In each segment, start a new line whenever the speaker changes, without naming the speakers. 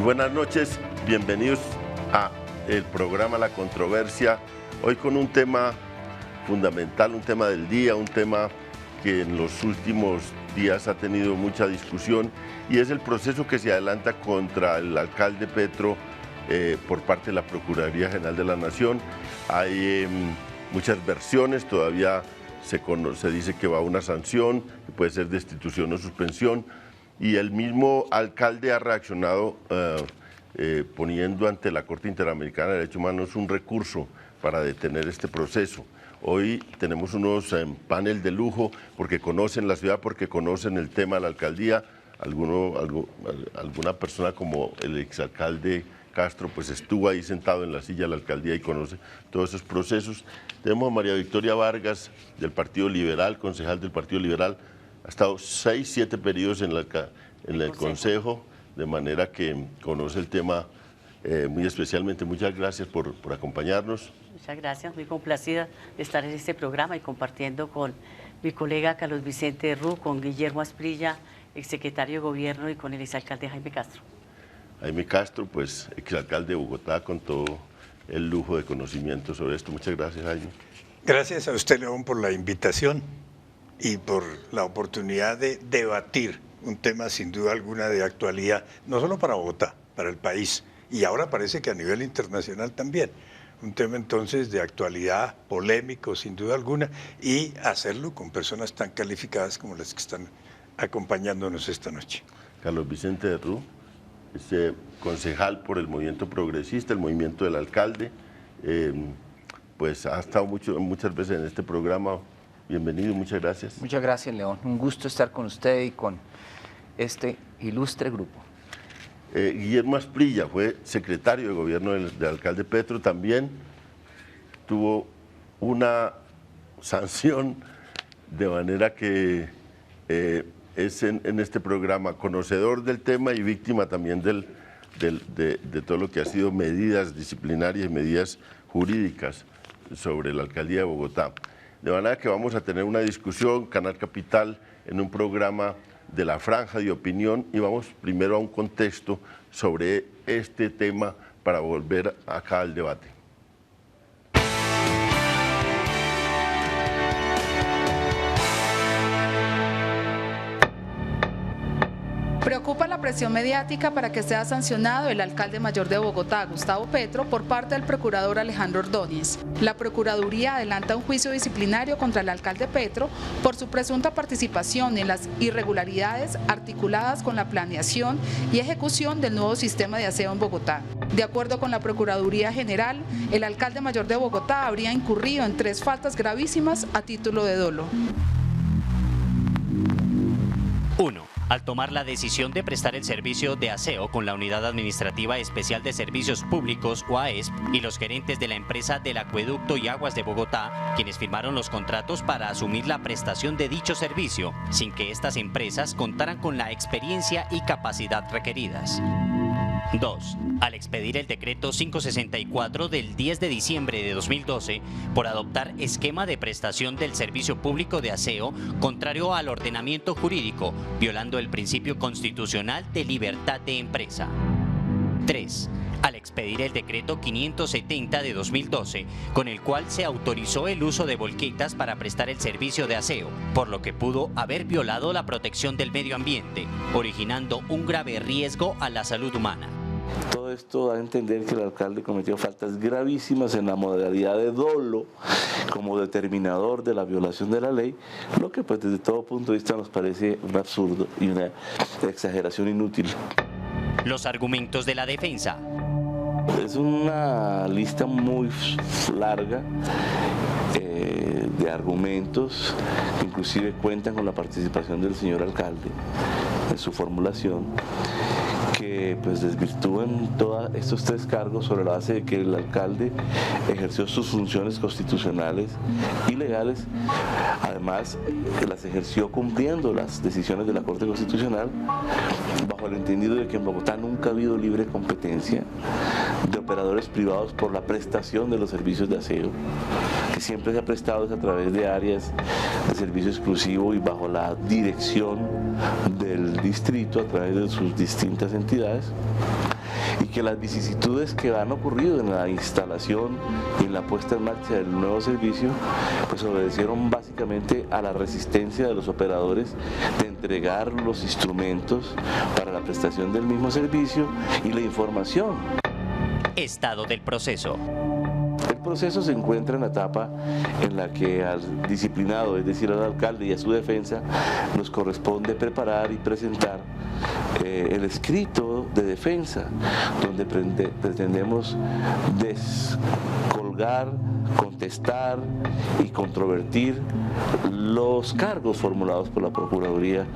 buenas noches, bienvenidos a el programa La Controversia, hoy con un tema fundamental, un tema del día, un tema que en los últimos días ha tenido mucha discusión y es el proceso que se adelanta contra el alcalde Petro por parte de la Procuraduría General de la Nación. Hay muchas versiones, todavía se dice que va a una sanción, que puede ser destitución o suspensión, y el mismo alcalde ha reaccionado poniendo ante la Corte Interamericana de Derechos Humanos un recurso para detener este proceso. Hoy tenemos unos panel de lujo porque conocen la ciudad, porque conocen el tema de la alcaldía. Alguna persona como el exalcalde Castro pues estuvo ahí sentado en la silla de la alcaldía y conoce todos esos procesos. Tenemos a María Victoria Vargas del Partido Liberal, concejal del Partido Liberal. Ha estado 6, 7 periodos en el Consejo, de manera que conoce el tema muy especialmente. Muchas gracias por acompañarnos.
Muchas gracias, muy complacida de estar en este programa y compartiendo con mi colega Carlos Vicente Ru, con Guillermo Asprilla, exsecretario de Gobierno, y con el exalcalde Jaime Castro.
Jaime Castro, pues exalcalde de Bogotá, con todo el lujo de conocimiento sobre esto. Muchas gracias, Jaime.
Gracias a usted, León, por la invitación y por la oportunidad de debatir un tema sin duda alguna de actualidad, no solo para Bogotá, para el país, y ahora parece que a nivel internacional también. Un tema entonces de actualidad, polémico sin duda alguna, y hacerlo con personas tan calificadas como las que están acompañándonos esta noche.
Carlos Vicente Ru, concejal por el movimiento progresista, el movimiento del alcalde, pues ha estado muchas veces en este programa. Bienvenido, muchas gracias.
Muchas gracias, León. Un gusto estar con usted y con este ilustre grupo.
Guillermo Asprilla fue secretario de Gobierno del alcalde Petro, también tuvo una sanción, de manera que es en este programa conocedor del tema y víctima también de todo lo que ha sido medidas disciplinarias y medidas jurídicas sobre la alcaldía de Bogotá. De manera que vamos a tener una discusión, Canal Capital, en un programa de la franja de opinión, y vamos primero a un contexto sobre este tema para volver acá al debate.
Preocupa la presión mediática para que sea sancionado el alcalde mayor de Bogotá, Gustavo Petro, por parte del procurador Alejandro Ordóñez. La Procuraduría adelanta un juicio disciplinario contra el alcalde Petro por su presunta participación en las irregularidades articuladas con la planeación y ejecución del nuevo sistema de aseo en Bogotá. De acuerdo con la Procuraduría General, el alcalde mayor de Bogotá habría incurrido en 3 faltas gravísimas a título de dolo.
1. Al tomar la decisión de prestar el servicio de aseo con la Unidad Administrativa Especial de Servicios Públicos, UAESP, y los gerentes de la empresa del Acueducto y Aguas de Bogotá, quienes firmaron los contratos para asumir la prestación de dicho servicio, sin que estas empresas contaran con la experiencia y capacidad requeridas. 2. Al expedir el decreto 564 del 10 de diciembre de 2012 por adoptar esquema de prestación del servicio público de aseo contrario al ordenamiento jurídico, violando el principio constitucional de libertad de empresa. 3. Al expedir el decreto 570 de 2012, con el cual se autorizó el uso de volquetas para prestar el servicio de aseo, por lo que pudo haber violado la protección del medio ambiente, originando un grave riesgo a la salud humana.
Todo esto da a entender que el alcalde cometió faltas gravísimas en la modalidad de dolo como determinador de la violación de la ley, lo que pues desde todo punto de vista nos parece un absurdo y una exageración inútil.
Los argumentos de la defensa.
Es una lista muy larga de argumentos que inclusive cuentan con la participación del señor alcalde en su formulación, que pues desvirtúan todos estos 3 cargos sobre la base de que el alcalde ejerció sus funciones constitucionales y legales, además las ejerció cumpliendo las decisiones de la Corte Constitucional, bajo el entendido de que en Bogotá nunca ha habido libre competencia de operadores privados por la prestación de los servicios de aseo, que siempre se ha prestado a través de áreas de servicio exclusivo y bajo la dirección del distrito a través de sus distintas entidades, y que las vicisitudes que han ocurrido en la instalación y en la puesta en marcha del nuevo servicio pues obedecieron básicamente a la resistencia de los operadores de entregar los instrumentos para la prestación del mismo servicio y la información.
Estado del proceso.
El proceso se encuentra en la etapa en la que al disciplinado, es decir, al alcalde y a su defensa, nos corresponde preparar y presentar el escrito de defensa, donde pretendemos descolgar, contestar y controvertir los cargos formulados por la Procuraduría.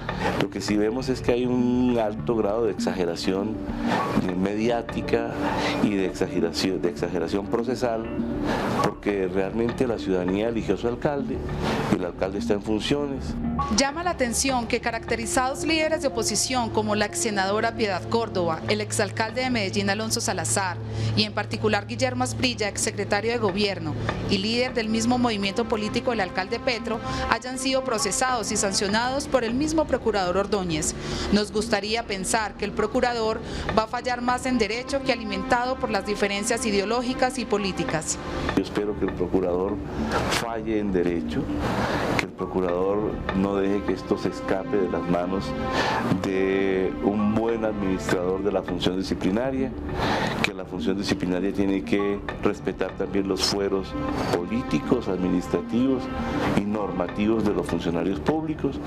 Lo que sí vemos es que hay un alto grado de exageración mediática y de exageración procesal, porque realmente la ciudadanía eligió a su alcalde y el alcalde está en funciones.
Llama la atención que caracterizados líderes de oposición como la ex senadora Piedad Córdoba, el exalcalde de Medellín Alonso Salazar y en particular Guillermo Asprilla, exsecretario de Gobierno y líder del mismo movimiento político el alcalde Petro, hayan sido procesados y sancionados por el mismo procurador Ordóñez. Nos gustaría pensar que el procurador va a fallar más en derecho que alimentado por las diferencias ideológicas y políticas.
Yo espero que el procurador falle en derecho, que el procurador no deje que esto se escape de las manos de un buen administrador de la función disciplinaria, que la función disciplinaria tiene que respetar también los fueros políticos, administrativos y normativos de los funcionarios públicos.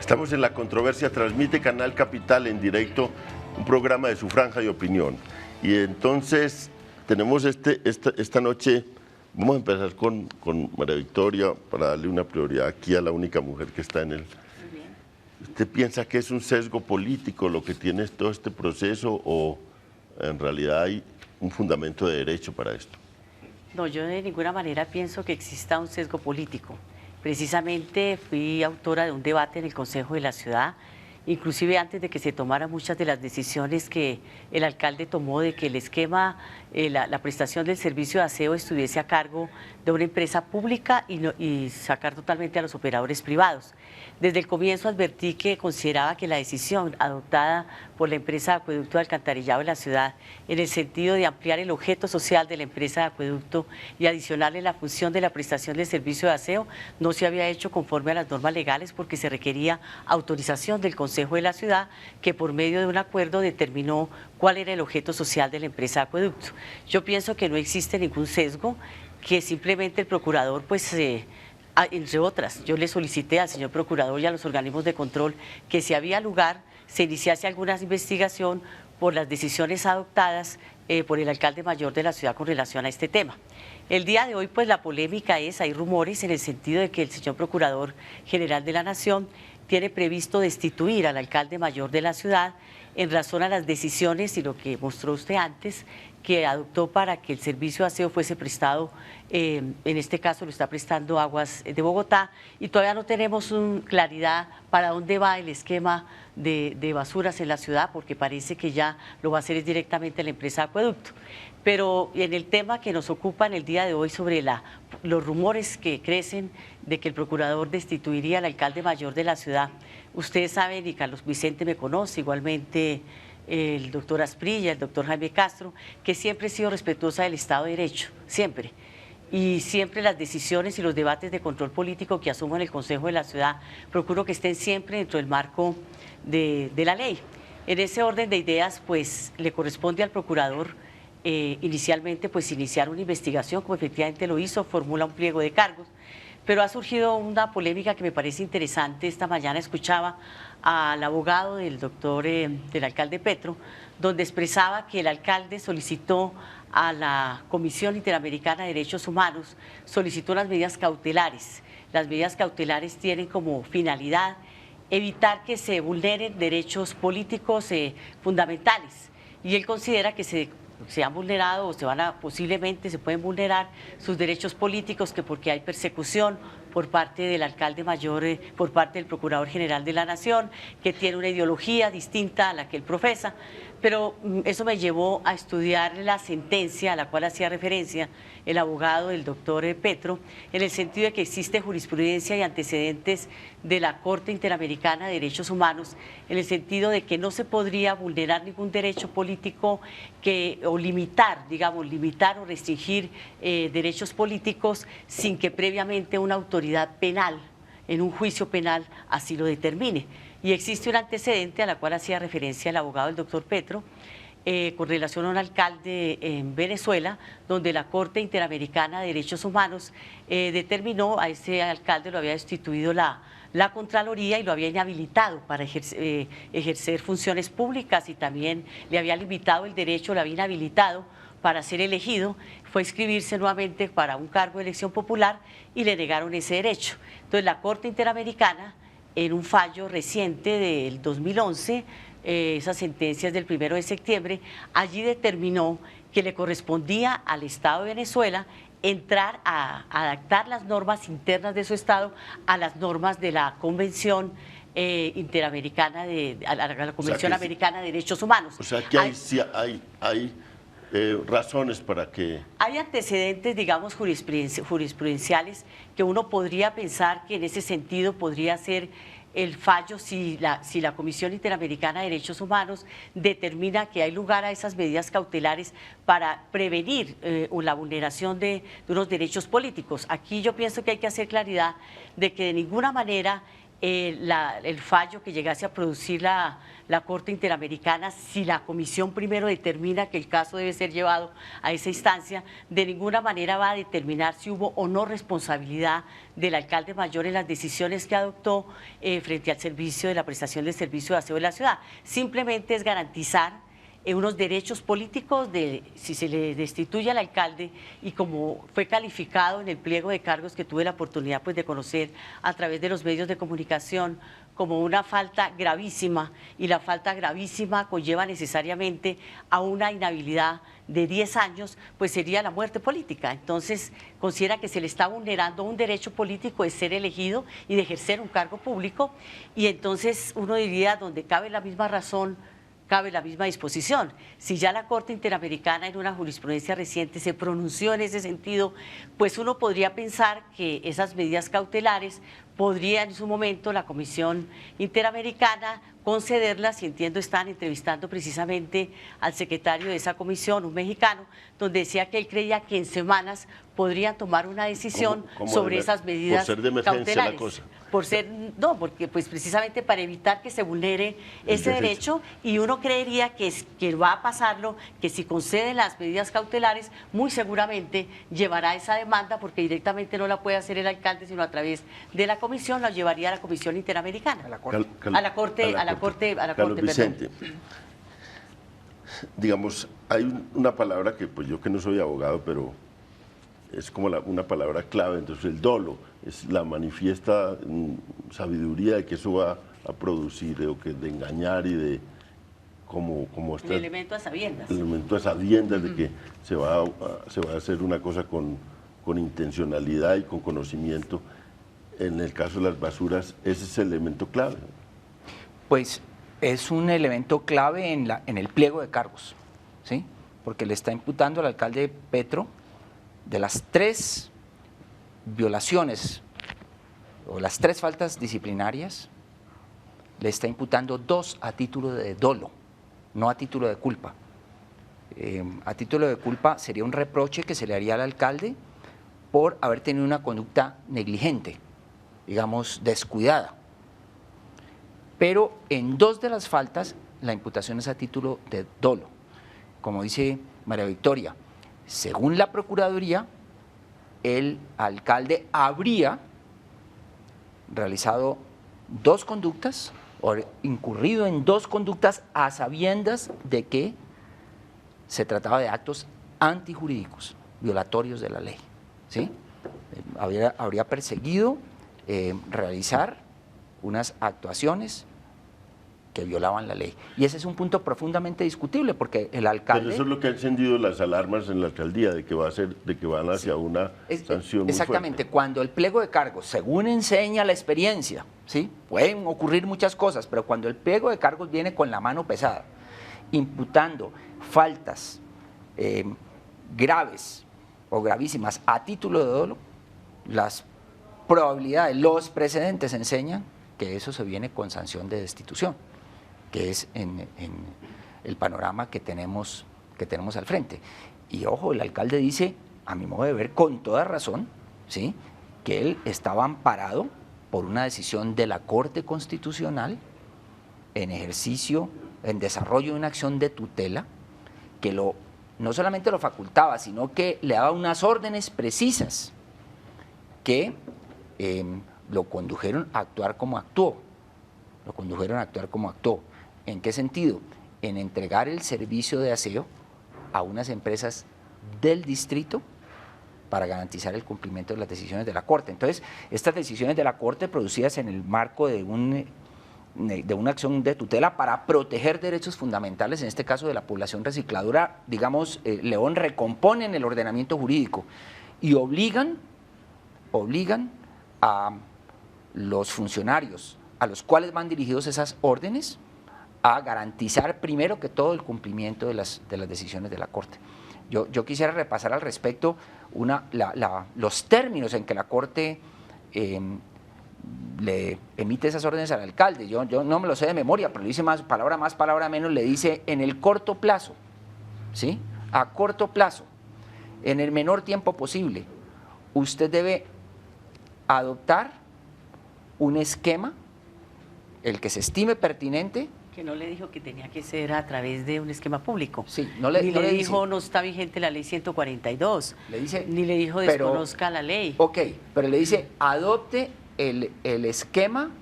Estamos en La Controversia, transmite Canal Capital en directo, un programa de su franja de opinión. Y entonces tenemos esta noche, vamos a empezar con María Victoria para darle una prioridad aquí a la única mujer que está en el... ¿Usted piensa que es un sesgo político lo que tiene todo este proceso o en realidad hay un fundamento de derecho para esto?
No, yo de ninguna manera pienso que exista un sesgo político. Precisamente fui autora de un debate en el Consejo de la Ciudad, inclusive antes de que se tomaran muchas de las decisiones que el alcalde tomó de que el esquema, la prestación del servicio de aseo estuviese a cargo de una empresa pública y sacar totalmente a los operadores privados. Desde el comienzo advertí que consideraba que la decisión adoptada por la empresa de acueducto de alcantarillado de la ciudad, en el sentido de ampliar el objeto social de la empresa de acueducto y adicionarle la función de la prestación del servicio de aseo, no se había hecho conforme a las normas legales porque se requería autorización del Consejo de la Ciudad, que por medio de un acuerdo determinó cuál era el objeto social de la empresa de acueducto. Yo pienso que no existe ningún sesgo, que simplemente el procurador, pues, entre otras, yo le solicité al señor procurador y a los organismos de control que si había lugar se iniciase alguna investigación por las decisiones adoptadas por el alcalde mayor de la ciudad con relación a este tema. El día de hoy, pues, la polémica es, hay rumores en el sentido de que el señor Procurador General de la Nación tiene previsto destituir al alcalde mayor de la ciudad en razón a las decisiones y lo que mostró usted antes, que adoptó para que el servicio de aseo fuese prestado, en este caso lo está prestando Aguas de Bogotá, y todavía no tenemos claridad para dónde va el esquema de basuras en la ciudad, porque parece que ya lo va a hacer directamente la empresa de acueducto. Pero en el tema que nos ocupa en el día de hoy sobre los rumores que crecen de que el procurador destituiría al alcalde mayor de la ciudad, ustedes saben, y Carlos Vicente me conoce, igualmente el doctor Asprilla, el doctor Jaime Castro, que siempre he sido respetuosa del Estado de Derecho, siempre. Y siempre las decisiones y los debates de control político que asumo en el Consejo de la Ciudad, procuro que estén siempre dentro del marco de la ley. En ese orden de ideas, pues, le corresponde al procurador inicialmente, pues, iniciar una investigación, como efectivamente lo hizo, formula un pliego de cargos, pero ha surgido una polémica que me parece interesante. Esta mañana escuchaba al abogado del del alcalde Petro, donde expresaba que el alcalde solicitó a la Comisión Interamericana de Derechos Humanos, solicitó unas medidas cautelares. Las medidas cautelares tienen como finalidad evitar que se vulneren derechos políticos fundamentales, y él considera que se han vulnerado o posiblemente se pueden vulnerar sus derechos políticos, que porque hay persecución por parte del alcalde mayor, por parte del Procurador General de la Nación, que tiene una ideología distinta a la que él profesa. pero eso me llevó a estudiar la sentencia a la cual hacía referencia el abogado del doctor Petro, en el sentido de que existe jurisprudencia y antecedentes de la Corte Interamericana de Derechos Humanos, en el sentido de que no se podría vulnerar ningún derecho político o limitar, digamos, limitar o restringir derechos políticos sin que previamente una autoridad penal, en un juicio penal, así lo determine. Y existe un antecedente a la cual hacía referencia el abogado del doctor Petro, con relación a un alcalde en Venezuela, donde la Corte Interamericana de Derechos Humanos determinó a ese alcalde, lo había destituido la Contraloría y lo había inhabilitado para ejercer funciones públicas, y también le había limitado el derecho, lo había inhabilitado para ser elegido, fue a inscribirse nuevamente para un cargo de elección popular y le negaron ese derecho. Entonces la Corte Interamericana, en un fallo reciente del 2011, esas sentencias del 1 de septiembre, allí determinó que le correspondía al Estado de Venezuela entrar a adaptar las normas internas de su Estado a las normas de la Convención Interamericana a la Convención Americana de Derechos Humanos.
O sea que hay razones para que...
Hay antecedentes, digamos, jurisprudenciales que uno podría pensar que en ese sentido podría ser el fallo si la Comisión Interamericana de Derechos Humanos determina que hay lugar a esas medidas cautelares para prevenir la vulneración de unos derechos políticos. Aquí yo pienso que hay que hacer claridad de que de ninguna manera el fallo que llegase a producir la Corte Interamericana, si la Comisión primero determina que el caso debe ser llevado a esa instancia, de ninguna manera va a determinar si hubo o no responsabilidad del alcalde mayor en las decisiones que adoptó frente al servicio de la prestación del servicio de aseo de la ciudad. Simplemente es garantizar unos derechos políticos si se le destituye al alcalde, y como fue calificado en el pliego de cargos que tuve la oportunidad pues de conocer a través de los medios de comunicación como una falta gravísima, y la falta gravísima conlleva necesariamente a una inhabilidad de 10 años, pues sería la muerte política. Entonces considera que se le está vulnerando un derecho político de ser elegido y de ejercer un cargo público, y entonces uno diría, donde cabe la misma razón, cabe la misma disposición. Si ya la Corte Interamericana en una jurisprudencia reciente se pronunció en ese sentido, pues uno podría pensar que esas medidas cautelares podría en su momento la Comisión Interamericana concederlas, y entiendo están entrevistando precisamente al secretario de esa comisión, un mexicano, donde decía que él creía que en semanas podrían tomar una decisión sobre esas medidas
por ser de emergencia
cautelares.
la cosa.
No, porque pues precisamente para evitar que se vulnere ese derecho, y uno creería que va a pasarlo, que si concede las medidas cautelares, muy seguramente llevará esa demanda, porque directamente no la puede hacer el alcalde, sino a través de la comisión, la llevaría a la Comisión Interamericana. A la Corte.
Carlos Vicente, digamos, hay una palabra que pues yo que no soy abogado, pero es como una palabra clave, entonces el dolo es la manifiesta sabiduría de que eso va a producir, de engañar y de como
el elemento a sabiendas.
El elemento a sabiendas de que se va a hacer una cosa con intencionalidad y con conocimiento. En el caso de las basuras, ese es el elemento clave.
Pues es un elemento clave en el pliego de cargos, ¿sí? Porque le está imputando al alcalde Petro, de las 3 violaciones o las 3 faltas disciplinarias, le está imputando 2 a título de dolo, no a título de culpa. A título de culpa sería un reproche que se le haría al alcalde por haber tenido una conducta negligente, digamos descuidada. Pero en 2 de las faltas la imputación es a título de dolo. Como dice María Victoria, según la Procuraduría, el alcalde habría realizado 2 conductas o incurrido en 2 conductas a sabiendas de que se trataba de actos antijurídicos, violatorios de la ley, ¿sí? Habría perseguido realizar unas actuaciones que violaban la ley. Y ese es un punto profundamente discutible, porque el alcalde...
Pero eso es lo que ha encendido las alarmas en la alcaldía, de que van hacia una sanción muy
exactamente,
fuerte.
Cuando el pliego de cargos, según enseña la experiencia, ¿sí? Pueden ocurrir muchas cosas, pero cuando el pliego de cargos viene con la mano pesada imputando faltas graves o gravísimas a título de dolo, las probabilidades, los precedentes enseñan que eso se viene con sanción de destitución, que es en el panorama que tenemos al frente. Y ojo, el alcalde dice, a mi modo de ver, con toda razón, ¿sí?, que él estaba amparado por una decisión de la Corte Constitucional en ejercicio, en desarrollo de una acción de tutela, que no solamente lo facultaba, sino que le daba unas órdenes precisas que lo condujeron a actuar como actuó. ¿En qué sentido? En entregar el servicio de aseo a unas empresas del distrito para garantizar el cumplimiento de las decisiones de la Corte. Entonces, estas decisiones de la Corte producidas en el marco de una acción de tutela para proteger derechos fundamentales, en este caso de la población recicladora, digamos, León, recomponen el ordenamiento jurídico y obligan a los funcionarios a los cuales van dirigidos esas órdenes a garantizar primero que todo el cumplimiento de las decisiones de la Corte. Yo quisiera repasar al respecto los términos en que la Corte le emite esas órdenes al alcalde. Yo no me lo sé de memoria, pero le dice más, palabra menos, le dice en el corto plazo, ¿sí? A corto plazo, en el menor tiempo posible, usted debe adoptar un esquema, el que se estime pertinente.
Que no le dijo que tenía que ser a través de un esquema público.
Sí,
ni le dijo no está vigente la ley 142. Ni le dijo desconozca la ley.
Ok, pero le dice adopte el esquema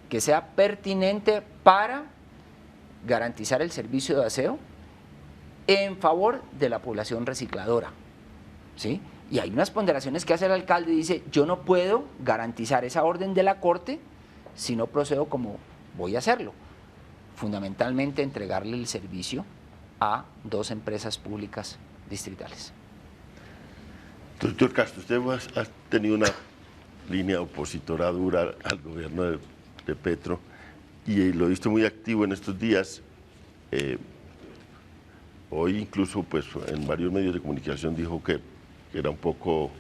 que sea pertinente para garantizar el servicio de aseo en favor de la población recicladora, ¿sí? Y hay unas ponderaciones que hace el alcalde y dice, yo no puedo garantizar esa orden de la Corte si no procedo como voy a hacerlo. Fundamentalmente entregarle el servicio a 2 empresas públicas distritales.
Doctor Castro, usted ha tenido una línea opositora dura al gobierno de Petro y lo he visto muy activo en estos días. Hoy incluso pues, en varios medios de comunicación dijo que era un poco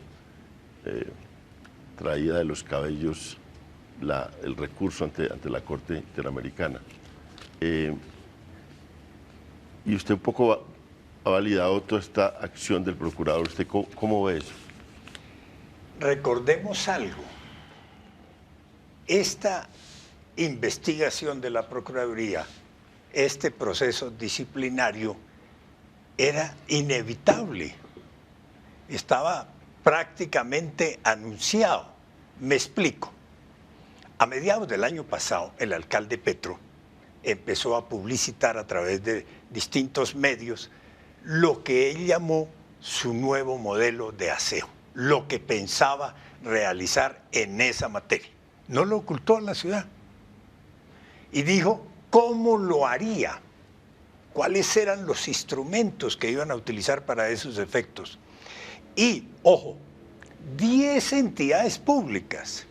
traída de los cabellos el recurso ante la Corte Interamericana. Y usted un poco ha validado toda esta acción del procurador. ¿Usted cómo ve eso?
Recordemos algo. Esta investigación de la Procuraduría, este proceso disciplinario, era inevitable. Estaba prácticamente anunciado. Me explico. A mediados del año pasado, el alcalde Petro empezó a publicitar a través de distintos medios lo que él llamó su nuevo modelo de aseo, lo que pensaba realizar en esa materia. No lo ocultó a la ciudad. Y dijo cómo lo haría, cuáles eran los instrumentos que iban a utilizar para esos efectos. Y, ojo, 10 entidades públicas,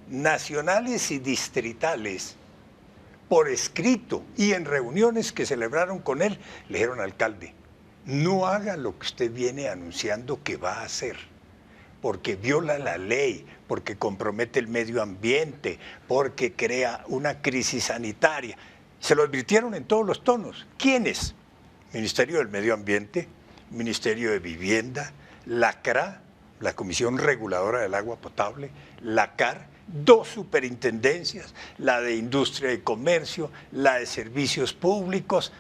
nacionales y distritales, por escrito y en reuniones que celebraron con él, le dijeron al alcalde, no haga lo que usted viene anunciando que va a hacer, porque viola la ley, porque compromete el medio ambiente, porque crea una crisis sanitaria. Se lo advirtieron en todos los tonos. ¿Quiénes? Ministerio del Medio Ambiente, Ministerio de Vivienda, la CRA, la Comisión Reguladora del Agua Potable, la CAR, 2 superintendencias, la de Industria y Comercio, la de Servicios Públicos,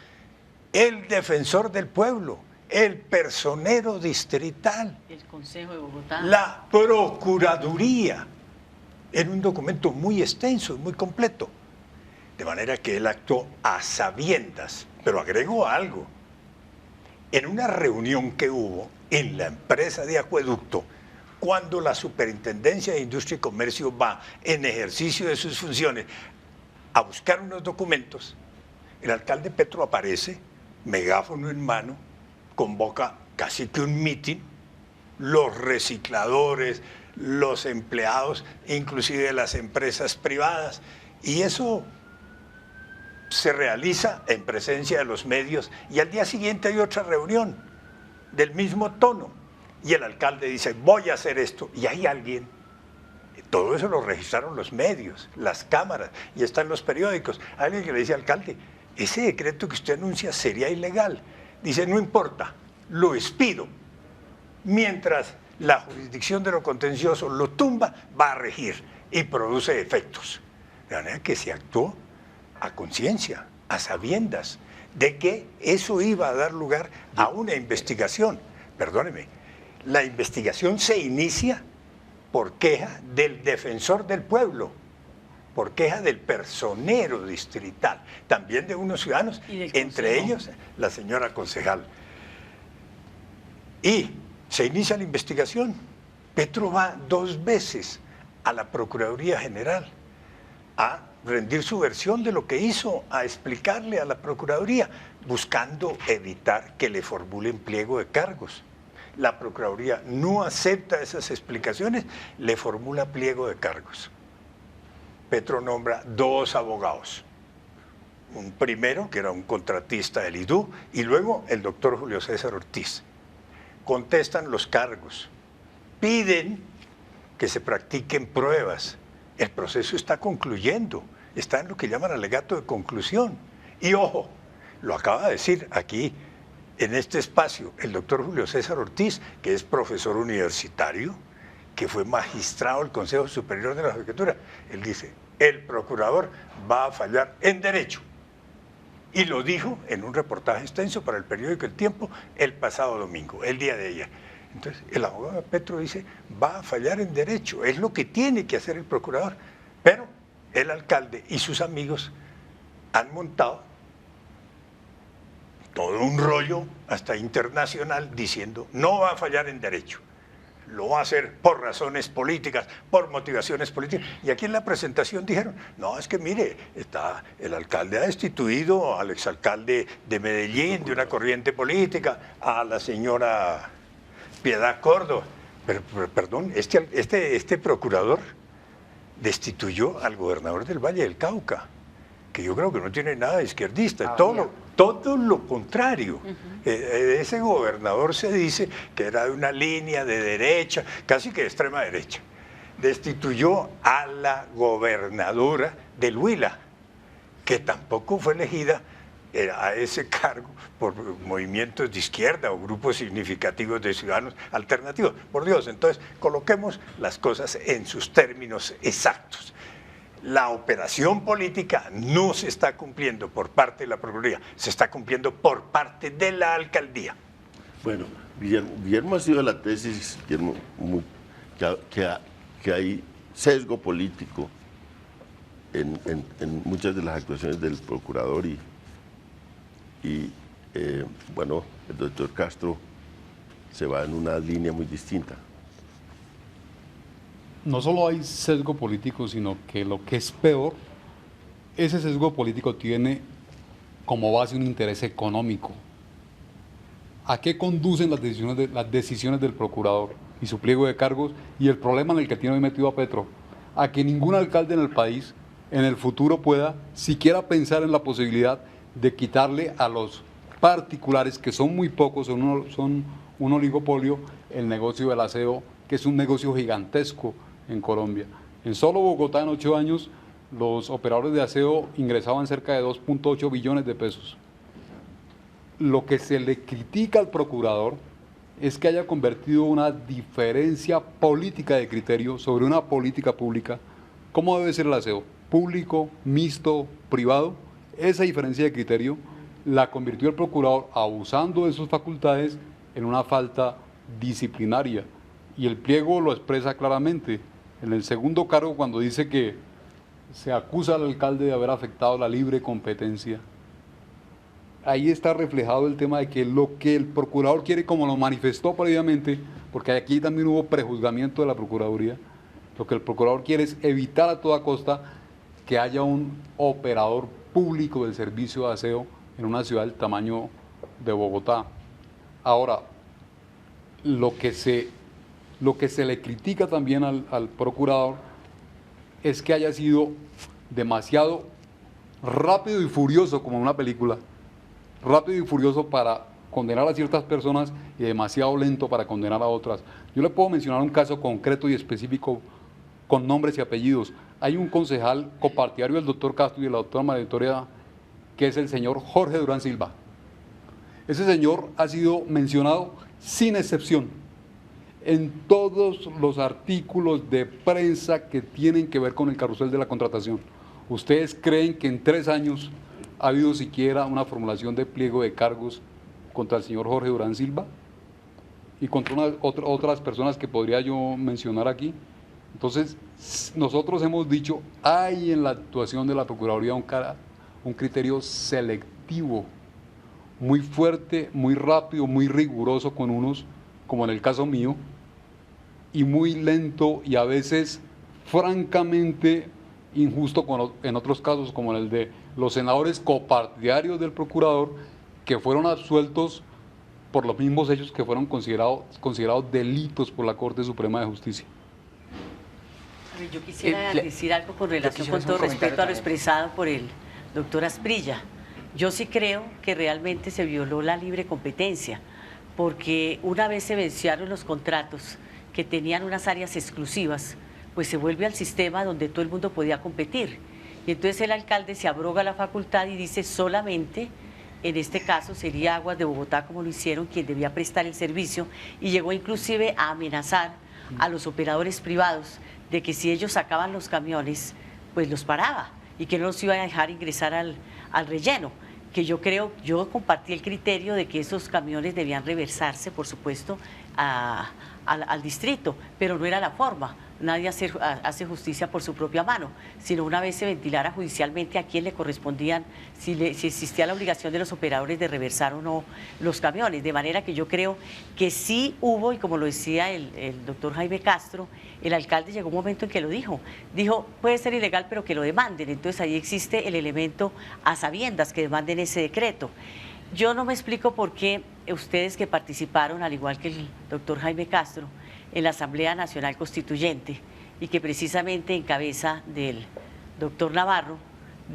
el Defensor del Pueblo, el Personero Distrital,
el Consejo de Bogotá,
la Procuraduría, en un documento muy extenso y muy completo. De manera que él actuó a sabiendas, pero agregó algo. En una reunión que hubo en la empresa de acueducto, cuando la Superintendencia de Industria y Comercio va en ejercicio de sus funciones a buscar unos documentos, el alcalde Petro aparece, megáfono en mano, convoca casi que un mitin, los recicladores, los empleados, inclusive las empresas privadas, y eso se realiza en presencia de los medios y al día siguiente hay otra reunión del mismo tono y el alcalde dice, voy a hacer esto, y hay alguien. Todo eso lo registraron los medios, las cámaras, y está en los periódicos. Hay alguien que le dice, alcalde, ese decreto que usted anuncia sería ilegal. Dice, no importa, lo expido. Mientras la jurisdicción de lo contencioso lo tumba, va a regir y produce efectos. De manera que se actuó a conciencia, a sabiendas, de que eso iba a dar lugar a una investigación. Perdóneme, la investigación se inicia por queja del defensor del pueblo, por queja del personero distrital, también de unos ciudadanos, entre ellos la señora concejal. Y se inicia la investigación. Petro va 2 veces a la Procuraduría General a rendir su versión de lo que hizo, a explicarle a la Procuraduría, buscando evitar que le formulen pliego de cargos. La Procuraduría no acepta esas explicaciones, le formula pliego de cargos. Petro nombra 2 abogados, un primero que era un contratista del IDU y luego el doctor Julio César Ortiz. Contestan los cargos, piden que se practiquen pruebas. El proceso está concluyendo, está en lo que llaman alegato de conclusión. Y ojo, lo acaba de decir aquí en este espacio el doctor Julio César Ortiz, que es profesor universitario, que fue magistrado del Consejo Superior de la Judicatura. Él dice, el procurador va a fallar en derecho. Y lo dijo en un reportaje extenso para el periódico El Tiempo el pasado domingo, el día de ayer. Entonces, el abogado de Petro dice, va a fallar en derecho, es lo que tiene que hacer el procurador. Pero el alcalde y sus amigos han montado todo un rollo hasta internacional diciendo, no va a fallar en derecho. Lo va a hacer por razones políticas, por motivaciones políticas. Y aquí en la presentación dijeron, no, es que mire, el alcalde ha destituido al exalcalde de Medellín de una corriente política, a la señora Piedad Córdoba. Pero perdón, este procurador destituyó al gobernador del Valle del Cauca, que yo creo que no tiene nada de izquierdista, todo lo contrario. Ese gobernador se dice que era de una línea de derecha, casi que de extrema derecha. Destituyó a la gobernadora del Huila, que tampoco fue elegida a ese cargo por movimientos de izquierda o grupos significativos de ciudadanos alternativos. Por Dios, entonces coloquemos las cosas en sus términos exactos. La operación política no se está cumpliendo por parte de la Procuraduría, se está cumpliendo por parte de la alcaldía.
Bueno, Guillermo ha sido de la tesis, Guillermo, que hay sesgo político en muchas de las actuaciones del procurador y bueno, el doctor Castro se va en una línea muy distinta.
No solo hay sesgo político, sino que lo que es peor, ese sesgo político tiene como base un interés económico. ¿A qué conducen las decisiones del procurador y su pliego de cargos y el problema en el que tiene hoy metido a Petro? A que ningún alcalde en el país en el futuro pueda siquiera pensar en la posibilidad de quitarle a los particulares, que son muy pocos, son un oligopolio, el negocio del aseo, que es un negocio gigantesco en Colombia. En solo Bogotá, en 8 años, los operadores de aseo ingresaban cerca de 2.8 billones de pesos. Lo que se le critica al procurador es que haya convertido una diferencia política de criterio sobre una política pública. ¿Cómo debe ser el aseo? ¿Público, mixto, privado? Esa diferencia de criterio la convirtió el procurador, abusando de sus facultades, en una falta disciplinaria. Y el pliego lo expresa claramente. En el segundo cargo, cuando dice que se acusa al alcalde de haber afectado la libre competencia, ahí está reflejado el tema de que lo que el procurador quiere, como lo manifestó previamente, porque aquí también hubo prejuzgamiento de la Procuraduría, lo que el procurador quiere es evitar a toda costa que haya un operador público del servicio de aseo en una ciudad del tamaño de Bogotá. Ahora, lo que se le critica también al procurador es que haya sido demasiado rápido y furioso, como en una película, rápido y furioso para condenar a ciertas personas y demasiado lento para condenar a otras. Yo le puedo mencionar un caso concreto y específico con nombres y apellidos. Hay un concejal copartidario del doctor Castro y de la doctora María Victoria, que es el señor Jorge Durán Silva. Ese señor ha sido mencionado sin excepción en todos los artículos de prensa que tienen que ver con el carrusel de la contratación. ¿Ustedes creen que en 3 años ha habido siquiera una formulación de pliego de cargos contra el señor Jorge Durán Silva y contra otras personas que podría yo mencionar aquí? Entonces, nosotros hemos dicho, hay en la actuación de la Procuraduría un criterio selectivo, muy fuerte, muy rápido, muy riguroso con unos, como en el caso mío, y muy lento y a veces francamente injusto en otros casos, como en el de los senadores copartidarios del procurador, que fueron absueltos por los mismos hechos que fueron considerados delitos por la Corte Suprema de Justicia.
Yo quisiera decir algo con relación, con todo respeto a lo expresado por el doctor Asprilla. Yo sí creo que realmente se violó la libre competencia, porque una vez se vencieron los contratos que tenían unas áreas exclusivas, pues se vuelve al sistema donde todo el mundo podía competir. Y entonces el alcalde se abroga la facultad y dice solamente, en este caso sería Aguas de Bogotá, como lo hicieron, quien debía prestar el servicio, y llegó inclusive a amenazar a los operadores privados de que si ellos sacaban los camiones, pues los paraba y que no los iba a dejar ingresar al relleno. Que yo compartí el criterio de que esos camiones debían reversarse, por supuesto, al distrito, pero no era la forma. Nadie hace justicia por su propia mano, sino una vez se ventilara judicialmente a quién le correspondían, si existía la obligación de los operadores de reversar o no los camiones. De manera que yo creo que sí hubo, y como lo decía el doctor Jaime Castro, el alcalde llegó un momento en que lo dijo, puede ser ilegal pero que lo demanden. Entonces ahí existe el elemento a sabiendas que demanden ese decreto. Yo no me explico por qué ustedes que participaron, al igual que el doctor Jaime Castro, en la Asamblea Nacional Constituyente y que precisamente en cabeza del doctor Navarro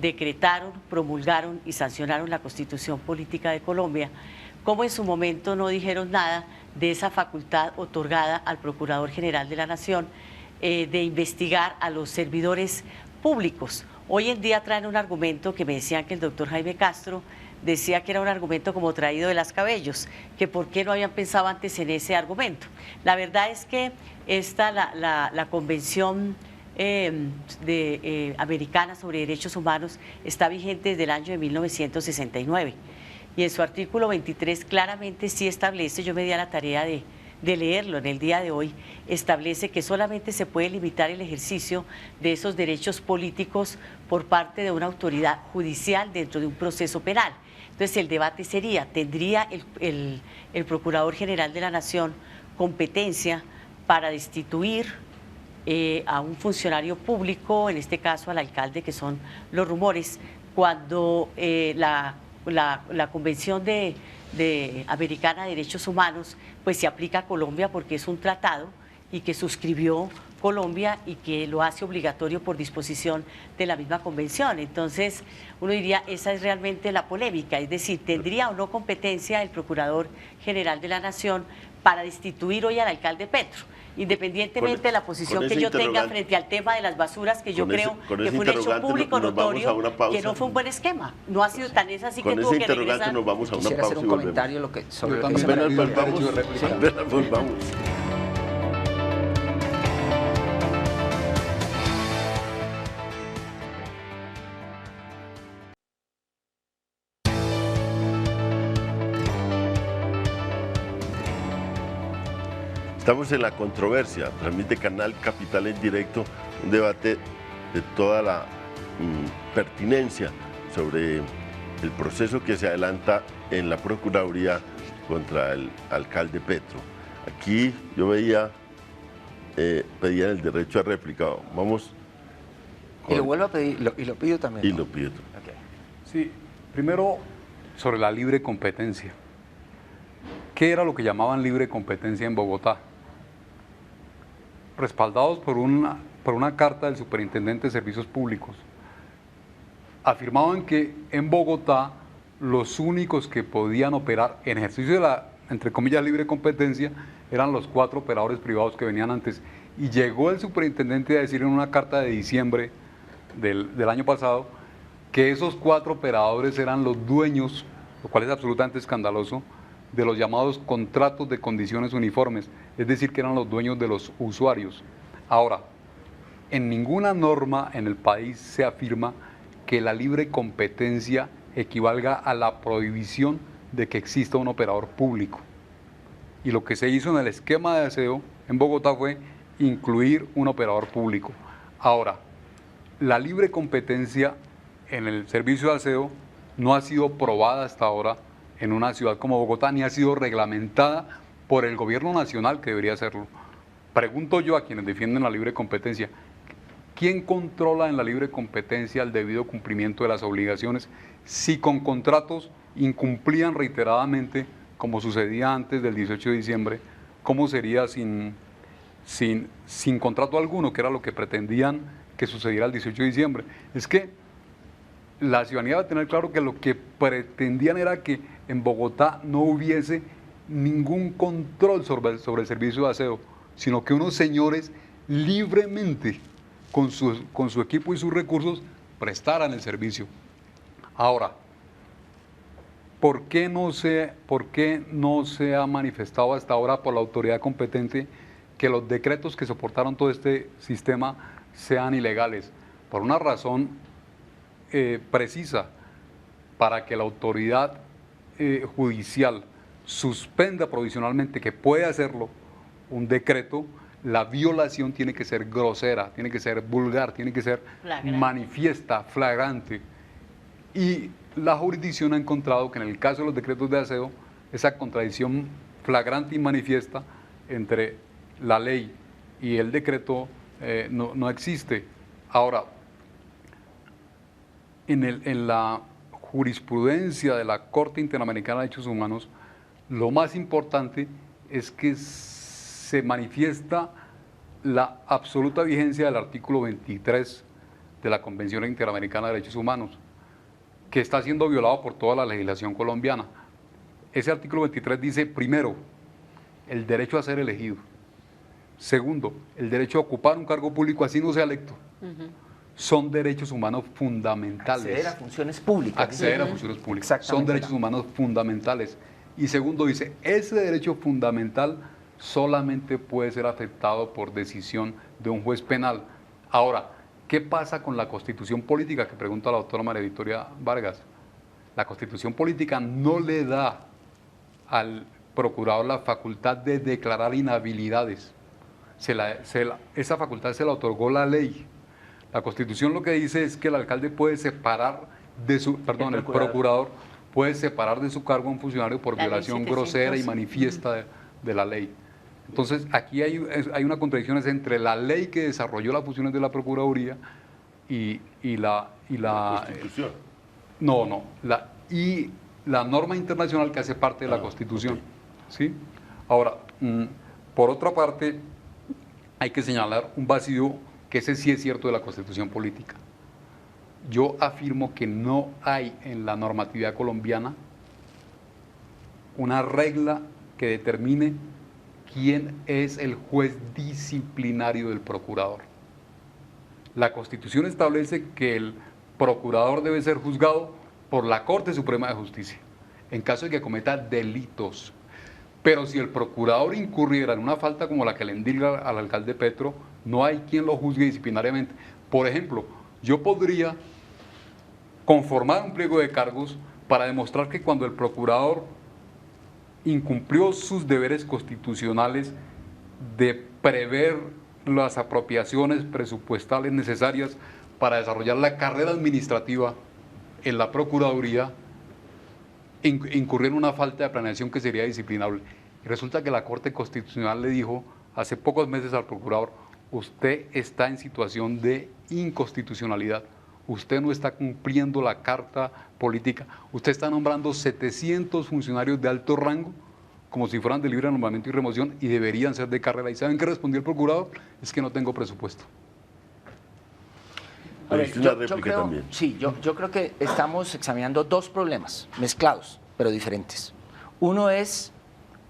decretaron, promulgaron y sancionaron la Constitución Política de Colombia, como en su momento no dijeron nada de esa facultad otorgada al Procurador General de la Nación de investigar a los servidores públicos. Hoy en día traen un argumento que me decían que el doctor Jaime Castro decía que era un argumento como traído de las cabellos, que por qué no habían pensado antes en ese argumento. La verdad es que la Convención Americana sobre Derechos Humanos está vigente desde el año de 1969 y en su artículo 23 claramente sí establece, yo me di a la tarea de leerlo en el día de hoy, establece que solamente se puede limitar el ejercicio de esos derechos políticos por parte de una autoridad judicial dentro de un proceso penal. Entonces el debate sería, ¿tendría el Procurador General de la Nación competencia para destituir a un funcionario público, en este caso al alcalde, que son los rumores, cuando la Convención Americana de Derechos Humanos pues se aplica a Colombia porque es un tratado y que suscribió Colombia y que lo hace obligatorio por disposición de la misma convención? Entonces uno diría, esa es realmente la polémica, es decir, ¿tendría o no competencia el Procurador General de la Nación para destituir hoy al alcalde Petro? Independientemente de la posición que yo tenga frente al tema de las basuras, que yo creo que fue un hecho público notorio, que no fue un buen esquema. No ha sido tan así que tuvo que regresar.
Nos vamos a una
Quisiera
pausa
hacer un comentario sobre lo que
volvamos. Estamos en La Controversia, transmite Canal Capital en directo, un debate de toda la pertinencia sobre el proceso que se adelanta en la Procuraduría contra el alcalde Petro. Aquí yo veía, pedían el derecho a réplica. Vamos.
Y lo vuelvo a pedir, y lo pido también.
Y
¿no?
lo pido.
Okay.
Sí, primero sobre la libre competencia. ¿Qué era lo que llamaban libre competencia en Bogotá? Respaldados por una carta del Superintendente de Servicios Públicos, afirmaban que en Bogotá los únicos que podían operar en ejercicio de la, entre comillas, libre competencia eran los 4 operadores privados que venían antes. Y llegó el superintendente a decir en una carta de diciembre del año pasado que esos 4 operadores eran los dueños, lo cual es absolutamente escandaloso, de los llamados contratos de condiciones uniformes, es decir, que eran los dueños de los usuarios. Ahora, en ninguna norma en el país se afirma que la libre competencia equivalga a la prohibición de que exista un operador público. Y lo que se hizo en el esquema de aseo en Bogotá fue incluir un operador público. Ahora, la libre competencia en el servicio de aseo no ha sido probada hasta ahora en una ciudad como Bogotá, ni ha sido reglamentada por el gobierno nacional, que debería hacerlo. Pregunto yo a quienes defienden la libre competencia, ¿quién controla en la libre competencia el debido cumplimiento de las obligaciones si con contratos incumplían reiteradamente, como sucedía antes del 18 de diciembre? ¿Cómo sería sin contrato alguno, que era lo que pretendían que sucediera el 18 de diciembre? Es que la ciudadanía debe tener claro que lo que pretendían era que en Bogotá no hubiese ningún control sobre el servicio de aseo, sino que unos señores libremente, con su equipo y sus recursos, prestaran el servicio. Ahora, ¿por qué no se ha manifestado hasta ahora por la autoridad competente que los decretos que soportaron todo este sistema sean ilegales? Por una razón precisa: para que la autoridad judicial suspenda provisionalmente, que puede hacerlo, un decreto, la violación tiene que ser grosera, tiene que ser vulgar, tiene que ser manifiesta, flagrante. Y la jurisdicción ha encontrado que en el caso de los decretos de aseo, esa contradicción flagrante y manifiesta entre la ley y el decreto no existe. Ahora, en la jurisprudencia de la Corte Interamericana de Derechos Humanos, lo más importante es que se manifiesta la absoluta vigencia del artículo 23 de la Convención Interamericana de Derechos Humanos, que está siendo violado por toda la legislación colombiana. Ese artículo 23 dice, primero, el derecho a ser elegido. Segundo, el derecho a ocupar un cargo público así no sea electo. Son derechos humanos fundamentales.
Acceder a funciones públicas.
Acceder a funciones públicas. Son derechos humanos fundamentales. Y segundo, dice, ese derecho fundamental solamente puede ser afectado por decisión de un juez penal. Ahora, ¿qué pasa con la Constitución política? Que pregunta la doctora María Victoria Vargas. La Constitución política no le da al procurador la facultad de declarar inhabilidades. Esa facultad se la otorgó la ley. La Constitución lo que dice es que el alcalde puede separar de su, perdón, el procurador puede separar de su cargo a un funcionario por violación grosera y manifiesta de la ley. Entonces, aquí hay una contradicción entre la ley que desarrolló las funciones de la Procuraduría y la
Constitución.
Y la norma internacional que hace parte de la Constitución.
Okay.
¿Sí? Ahora, por otra parte, hay que señalar un vacío que ese sí es cierto de la Constitución política. Yo afirmo que no hay en la normatividad colombiana una regla que determine quién es el juez disciplinario del procurador. La Constitución establece que el procurador debe ser juzgado por la Corte Suprema de Justicia en caso de que cometa delitos. Pero si el procurador incurriera en una falta como la que le endilga al alcalde Petro, no hay quien lo juzgue disciplinariamente. Por ejemplo, yo podría conformar un pliego de cargos para demostrar que cuando el procurador incumplió sus deberes constitucionales de prever las apropiaciones presupuestales necesarias para desarrollar la carrera administrativa en la Procuraduría, incurrió en una falta de planeación que sería disciplinable. Y resulta que la Corte Constitucional le dijo hace pocos meses al procurador: usted está en situación de inconstitucionalidad, usted no está cumpliendo la carta política, usted está nombrando 700 funcionarios de alto rango como si fueran de libre nombramiento y remoción y deberían ser de carrera. ¿Y saben qué respondió el procurador? Es que no tengo presupuesto.
A ver,
una réplica también.
Sí, yo creo que estamos examinando dos problemas mezclados, pero diferentes. Uno es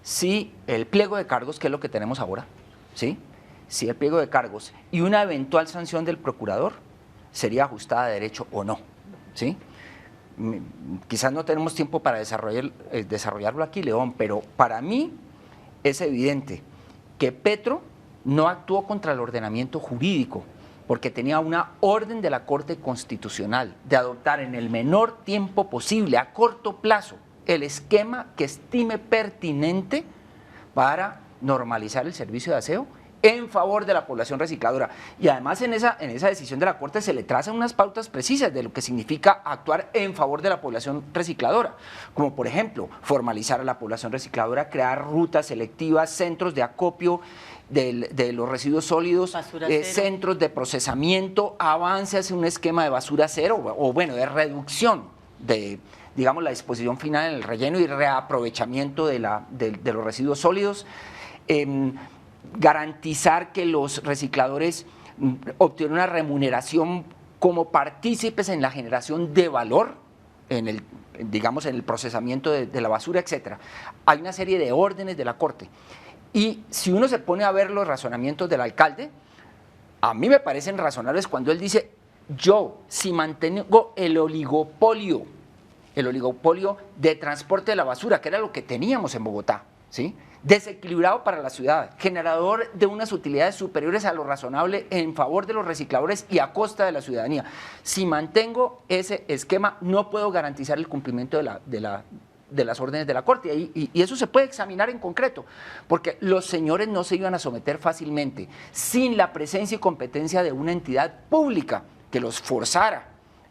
si el pliego de cargos, que es lo que tenemos ahora, ¿sí? Si el pliego de cargos y una eventual sanción del procurador sería ajustada a derecho o no, ¿sí? Quizás no tenemos tiempo para desarrollarlo aquí, León, pero para mí es evidente que Petro no actuó contra el ordenamiento jurídico, porque tenía una orden de la Corte Constitucional de adoptar en el menor tiempo posible, a corto plazo, el esquema que estime pertinente para normalizar el servicio de aseo en favor de la población recicladora. Y además en esa decisión de la Corte se le trazan unas pautas precisas de lo que significa actuar en favor de la población recicladora, como por ejemplo formalizar a la población recicladora, crear rutas selectivas, centros de acopio de los residuos sólidos, centros de procesamiento, avance hacia un esquema de basura cero o bueno, de reducción de, digamos, la disposición final en el relleno y reaprovechamiento de los residuos sólidos. Garantizar que los recicladores obtienen una remuneración como partícipes en la generación de valor, en el procesamiento de la basura, etcétera. Hay una serie de órdenes de la Corte. Y si uno se pone a ver los razonamientos del alcalde, a mí me parecen razonables cuando él dice: yo, si mantengo el oligopolio de transporte de la basura, que era lo que teníamos en Bogotá, ¿sí?, desequilibrado para la ciudad, generador de unas utilidades superiores a lo razonable en favor de los recicladores y a costa de la ciudadanía. Si mantengo ese esquema, no puedo garantizar el cumplimiento de las órdenes de la Corte, y eso se puede examinar en concreto, porque los señores no se iban a someter fácilmente sin la presencia y competencia de una entidad pública que los forzara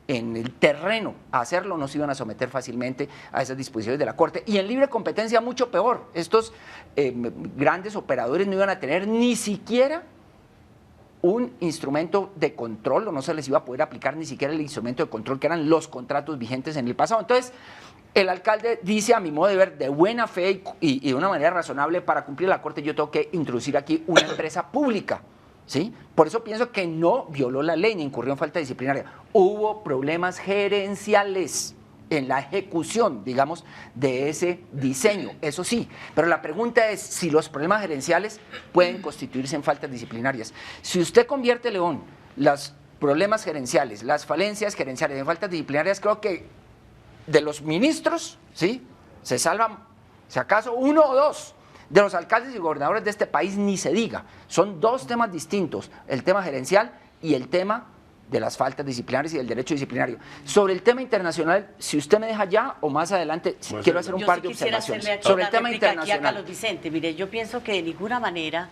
en el terreno a hacerlo. No se iban a someter fácilmente a esas disposiciones de la Corte, y en libre competencia mucho peor. Estos grandes operadores no iban a tener ni siquiera un instrumento de control, o no se les iba a poder aplicar ni siquiera el instrumento de control que eran los contratos vigentes en el pasado. Entonces, el alcalde dice, a mi modo de ver, de buena fe y de una manera razonable: para cumplir la Corte yo tengo que introducir aquí una empresa pública, ¿sí? Por eso pienso que no violó la ley ni incurrió en falta disciplinaria. Hubo problemas gerenciales en la ejecución, digamos, de ese diseño, eso sí, pero la pregunta es si los problemas gerenciales pueden constituirse en faltas disciplinarias. Si usted convierte, León, los problemas gerenciales, las falencias gerenciales en faltas disciplinarias, creo que de los ministros, ¿sí?, se salvan, si acaso, uno o dos. De los alcaldes y gobernadores de este país ni se diga. Son dos temas distintos: el tema gerencial y el tema de las faltas disciplinarias y del derecho disciplinario. Sobre el tema internacional, si usted me deja ya o más adelante, quiero hacer un par de observaciones. Sobre el tema internacional.
Carlos Vicente, mire, yo pienso que de ninguna manera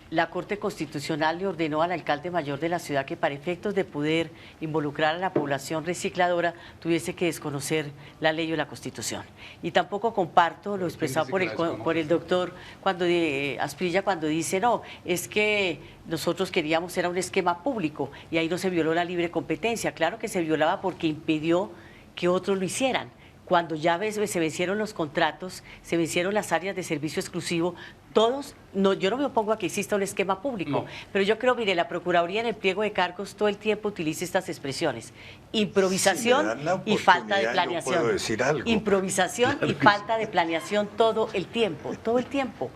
la Corte Constitucional le ordenó al alcalde mayor de la ciudad que, para efectos de poder involucrar a la población recicladora, tuviese que desconocer la ley o la Constitución. Y tampoco comparto lo expresado por el doctor Asprilla, cuando dice: no, es que nosotros queríamos, era un esquema público y ahí no se violó la libre competencia. Claro que se violaba porque impidió que otros lo hicieran. Cuando ya se vencieron los contratos, se vencieron las áreas de servicio exclusivo, todos, no, yo no me opongo a que exista un esquema público, pero yo creo, mire, la Procuraduría en el pliego de cargos todo el tiempo utiliza estas expresiones: improvisación y falta de planeación.
Puedo decir algo.
Improvisación y falta de planeación todo el tiempo, todo el tiempo.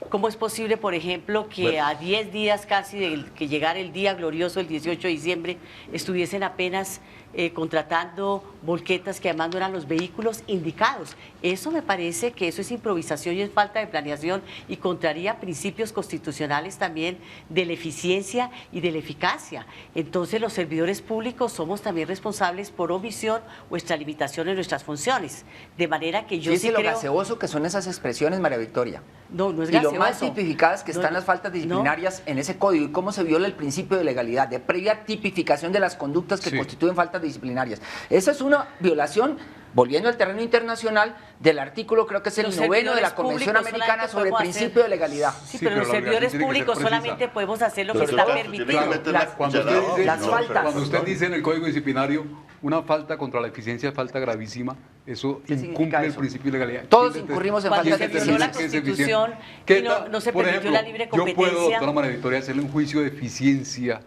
¿Cómo es posible, por ejemplo, que a 10 días casi de que llegara el día glorioso, el 18 de diciembre, estuviesen apenas contratando volquetas que además no eran los vehículos indicados? Eso me parece que eso es improvisación y es falta de planeación, y contraría principios constitucionales también de la eficiencia y de la eficacia. Entonces los servidores públicos somos también responsables por omisión o extralimitación en nuestras funciones, de manera que yo sí
lo
creo...
gaseoso que son esas expresiones, María Victoria.
No es
y
gaseoso.
lo más tipificadas que están las faltas disciplinarias en ese código, y cómo se viola el principio de legalidad, de previa tipificación de las conductas que constituyen faltas disciplinarias. Esa es una violación, volviendo al terreno internacional, del artículo, creo que es el 9º de la Convención Americana sobre el principio de legalidad.
Sí, pero los servidores públicos solamente podemos hacer lo que está permitido.
Cuando usted dice en el Código Disciplinario una falta contra la eficiencia es falta gravísima, eso incumple el principio de legalidad.
Todos incurrimos en falta de
eficiencia. Cuando se violó la Constitución y no se permitió la libre competencia.
Yo puedo, doctora María Victoria, hacerle un juicio de eficiencia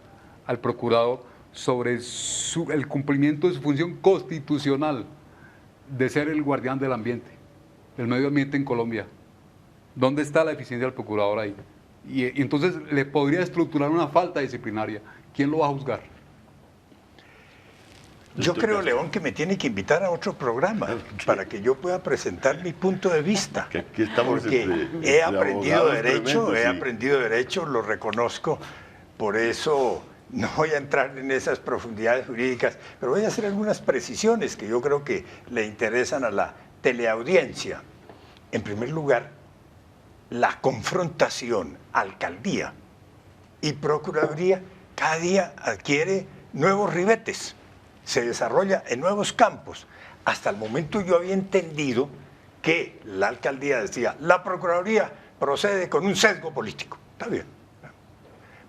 al procurador sobre el cumplimiento de su función constitucional de ser el guardián del ambiente, del medio ambiente en Colombia. ¿Dónde está la eficiencia del procurador ahí? Y entonces le podría estructurar una falta disciplinaria. ¿Quién lo va a juzgar?
Yo creo, León, que me tiene que invitar a otro programa para que yo pueda presentar mi punto de vista.
Que aquí estamos
porque he aprendido derecho, lo reconozco, por eso no voy a entrar en esas profundidades jurídicas, pero voy a hacer algunas precisiones que yo creo que le interesan a la teleaudiencia. En primer lugar, la confrontación alcaldía y procuraduría cada día adquiere nuevos ribetes, se desarrolla en nuevos campos. Hasta el momento yo había entendido que la alcaldía decía, la procuraduría procede con un sesgo político. Está bien.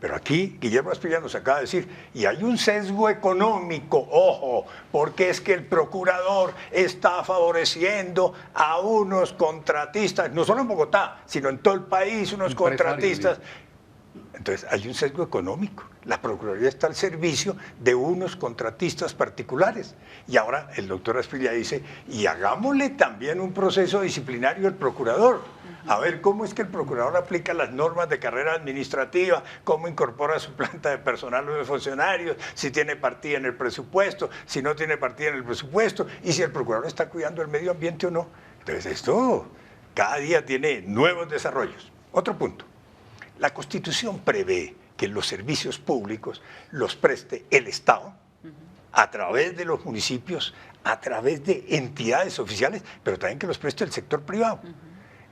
Pero aquí Guillermo Asprilla nos acaba de decir, y hay un sesgo económico, ojo, porque es que el procurador está favoreciendo a unos contratistas, no solo en Bogotá, sino en todo el país, unos contratistas. Entonces hay un sesgo económico. La Procuraduría está al servicio de unos contratistas particulares. Y ahora el doctor Asprilla dice, y hagámosle también un proceso disciplinario al procurador. A ver cómo es que el procurador aplica las normas de carrera administrativa, cómo incorpora su planta de personal o de funcionarios, si tiene partida en el presupuesto, si no tiene partida en el presupuesto, y si el procurador está cuidando el medio ambiente o no. Entonces esto cada día tiene nuevos desarrollos. Otro punto. La Constitución prevé que los servicios públicos los preste el Estado a través de los municipios, a través de entidades oficiales, pero también que los preste el sector privado.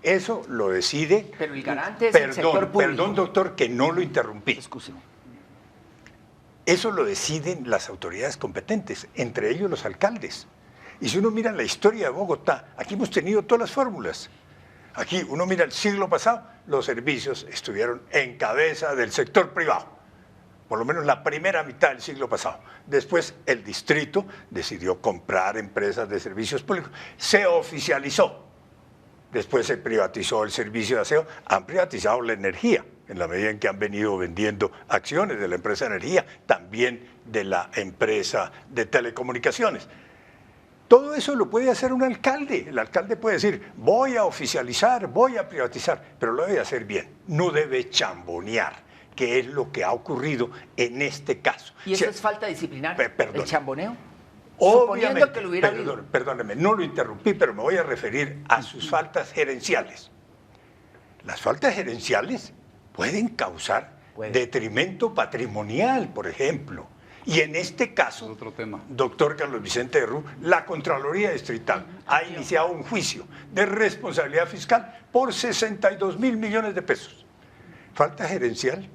Eso lo decide...
Pero el garante es el sector público.
Perdón, doctor, que no lo interrumpí.
Excúseme.
Eso lo deciden las autoridades competentes, entre ellos los alcaldes. Y si uno mira la historia de Bogotá, aquí hemos tenido todas las fórmulas. Aquí uno mira el siglo pasado, los servicios estuvieron en cabeza del sector privado, por lo menos la primera mitad del siglo pasado. Después el distrito decidió comprar empresas de servicios públicos, se oficializó. Después se privatizó el servicio de aseo, han privatizado la energía, en la medida en que han venido vendiendo acciones de la empresa de energía, también de la empresa de telecomunicaciones. Todo eso lo puede hacer un alcalde. El alcalde puede decir, voy a oficializar, voy a privatizar, pero lo debe hacer bien, no debe chambonear, que es lo que ha ocurrido en este caso.
¿Y eso es falta disciplinaria?
Perdón.
¿El chamboneo?
Obviamente,
que lo hubiera habido.
Perdóneme, no lo interrumpí, pero me voy a referir a sus faltas gerenciales. Las faltas gerenciales pueden causar detrimento patrimonial, por ejemplo. Y en este caso,
otro tema.
Doctor Carlos Vicente de Rú, la Contraloría Distrital ha iniciado un juicio de responsabilidad fiscal por 62.000 millones de pesos. Falta gerencial.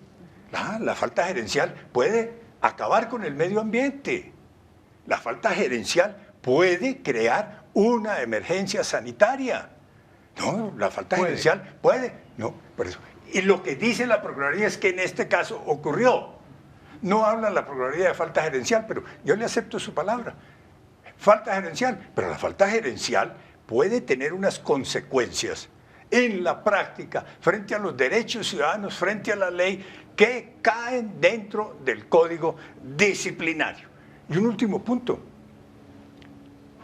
La falta gerencial puede acabar con el medio ambiente. La falta gerencial puede crear una emergencia sanitaria. No, la falta gerencial puede. No, por eso. Y lo que dice la Procuraduría es que en este caso ocurrió. No habla la Procuraduría de falta gerencial, pero yo le acepto su palabra. Falta gerencial, pero la falta gerencial puede tener unas consecuencias en la práctica frente a los derechos ciudadanos, frente a la ley, que caen dentro del Código Disciplinario. Y un último punto.